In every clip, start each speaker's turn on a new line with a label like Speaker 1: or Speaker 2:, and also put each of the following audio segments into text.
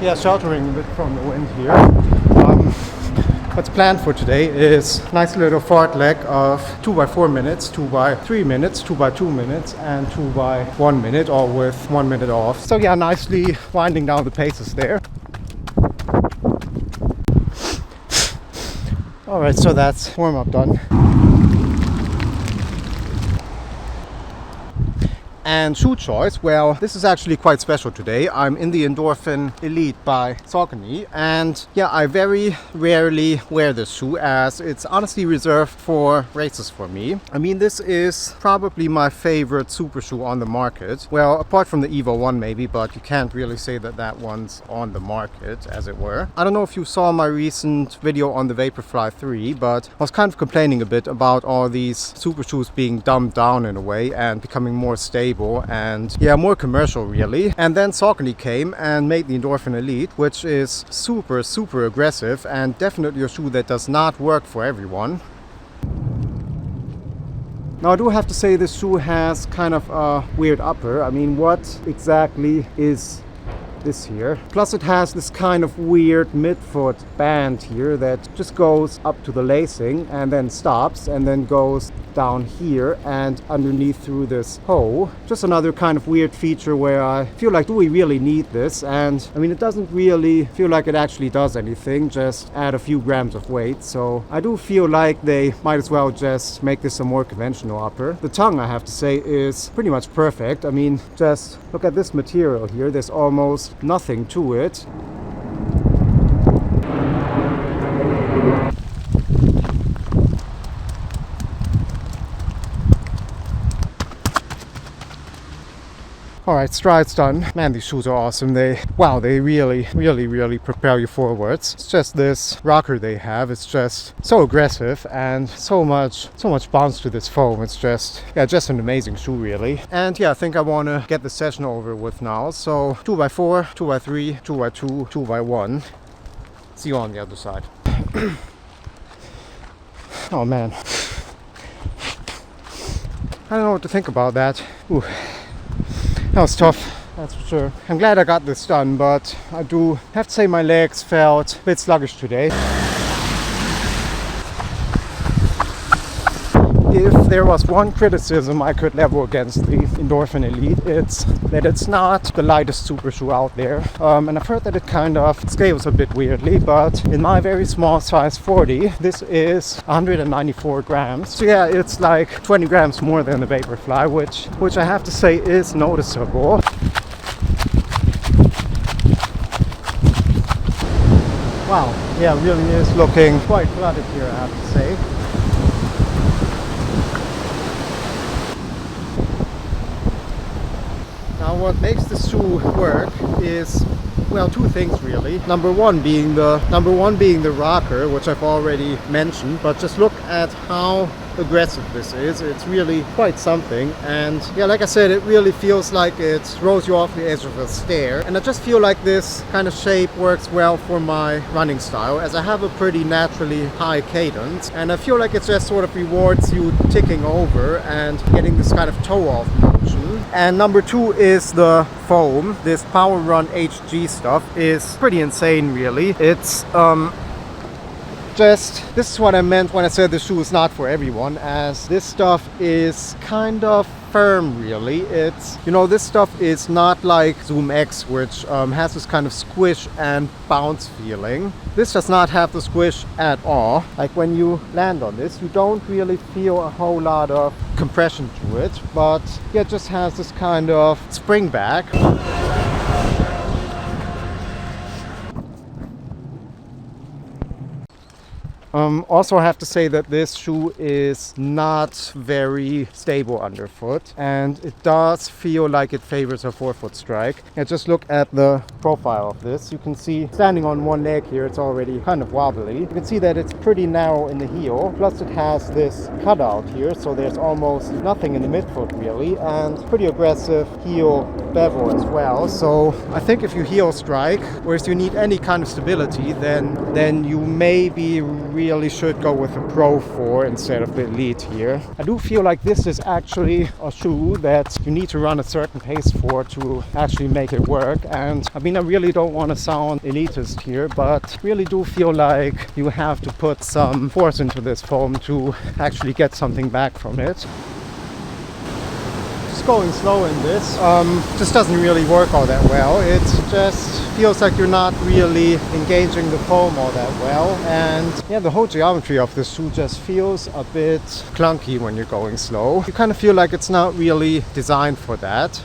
Speaker 1: yeah, sheltering a bit from the wind here. What's planned for today is a nice little fartlek of 2 by 4 minutes, 2 by 3 minutes, 2 by 2 minutes, and 2 by 1 minute, all with 1 minute off. So yeah, nicely winding down the paces there. Alright, so that's warm-up done. And shoe choice, well, this is actually quite special today. I'm in the Endorphin Elite by Saucony, and yeah, I very rarely wear this shoe as it's honestly reserved for races for me. I mean, this is probably my favorite super shoe on the market. Well, apart from the Evo 1 maybe, but you can't really say that that one's on the market, as it were. I don't know if you saw my recent video on the Vaporfly 3, but I was kind of complaining a bit about all these super shoes being dumbed down in a way and becoming more stable and yeah, more commercial really. And then Saucony came and made the Endorphin Elite, which is super aggressive and definitely a shoe that does not work for everyone. Now I do have to say this shoe has kind of a weird upper. I mean, what exactly is this here? Plus it has this kind of weird midfoot band here that just goes up to the lacing and then stops and then goes down here and underneath through this hole. Just another kind of weird feature where I feel like, do we really need this? And I mean, it doesn't really feel like it actually does anything, just add a few grams of weight. So I do feel like they might as well just make this a more conventional upper. The tongue, I have to say, is pretty much perfect. I mean, just look at this material here. There's almost nothing to it. Alright, stride's done. Man, these shoes are awesome. They really prepare you forwards. It's just this rocker they have. It's just so aggressive and so much bounce to this foam. It's just, yeah, just an amazing shoe really. And yeah, I think I want to get the session over with now. So 2 by 4, 2 by 3, 2 by 2, 2 by 1. See you on the other side. Oh man. I don't know what to think about that. Ooh. That was tough, that's for sure. I'm glad I got this done, but I do have to say my legs felt a bit sluggish today. If there was one criticism I could level against the Endorphin Elite, it's that it's not the lightest super shoe out there. And I've heard that it kind of scales a bit weirdly, but in my very small size 40, this is 194 grams. So yeah, it's like 20 grams more than the Vaporfly, which I have to say is noticeable. Wow, yeah, it really is looking quite flooded here, I have to say. Now what makes this shoe work is, well, two things really. Number one being the rocker, which I've already mentioned, but just look at how aggressive this is. It's really quite something, and yeah, like I said, it really feels like it throws you off the edge of a stair. And I just feel like this kind of shape works well for my running style, as I have a pretty naturally high cadence, and I feel like it just sort of rewards you ticking over and getting this kind of toe off motion. And number two is the foam. This Power Run HG stuff is pretty insane really. It's this is what I meant when I said the shoe is not for everyone, as this stuff is kind of firm really. It's, you know, this stuff is not like Zoom X, which has this kind of squish and bounce feeling. This does not have the squish at all. Like when you land on this, you don't really feel a whole lot of compression to it, but yeah, it just has this kind of spring back. Also, I have to say that this shoe is not very stable underfoot, and it does feel like it favors a forefoot strike. And just look at the profile of this. You can see, standing on one leg here, it's already kind of wobbly. You can see that it's pretty narrow in the heel, plus it has this cutout here, so there's almost nothing in the midfoot really, and pretty aggressive heel bevel as well. So I think if you heel strike, or if you need any kind of stability, then you may be really should go with the Pro 4 instead of the Elite here. I do feel like this is actually a shoe that you need to run a certain pace for to actually make it work. And I mean, I really don't want to sound elitist here, but really do feel like you have to put some force into this foam to actually get something back from it. Going slow in this just doesn't really work all that well. It just feels like you're not really engaging the foam all that well, and yeah, the whole geometry of this shoe just feels a bit clunky when you're going slow. You kind of feel like it's not really designed for that.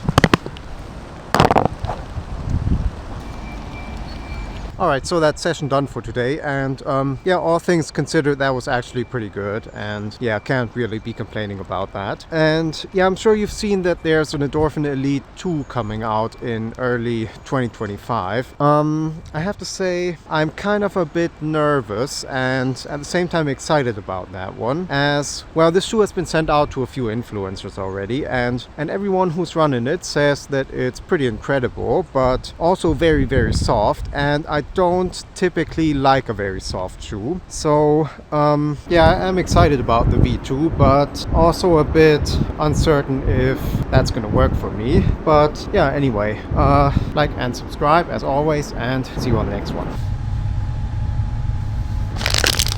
Speaker 1: Alright, so that's session done for today, and yeah, all things considered, that was actually pretty good, and yeah, can't really be complaining about that. And yeah, I'm sure you've seen that there's an Endorphin Elite 2 coming out in early 2025. I have to say, I'm kind of a bit nervous and at the same time excited about that one, as well, this shoe has been sent out to a few influencers already, and everyone who's running it says that it's pretty incredible, but also very, very soft, and I don't typically like a very soft shoe. So yeah, I'm excited about the V2, but also a bit uncertain if that's gonna work for me. But yeah, anyway, like and subscribe as always, and see you on the next one.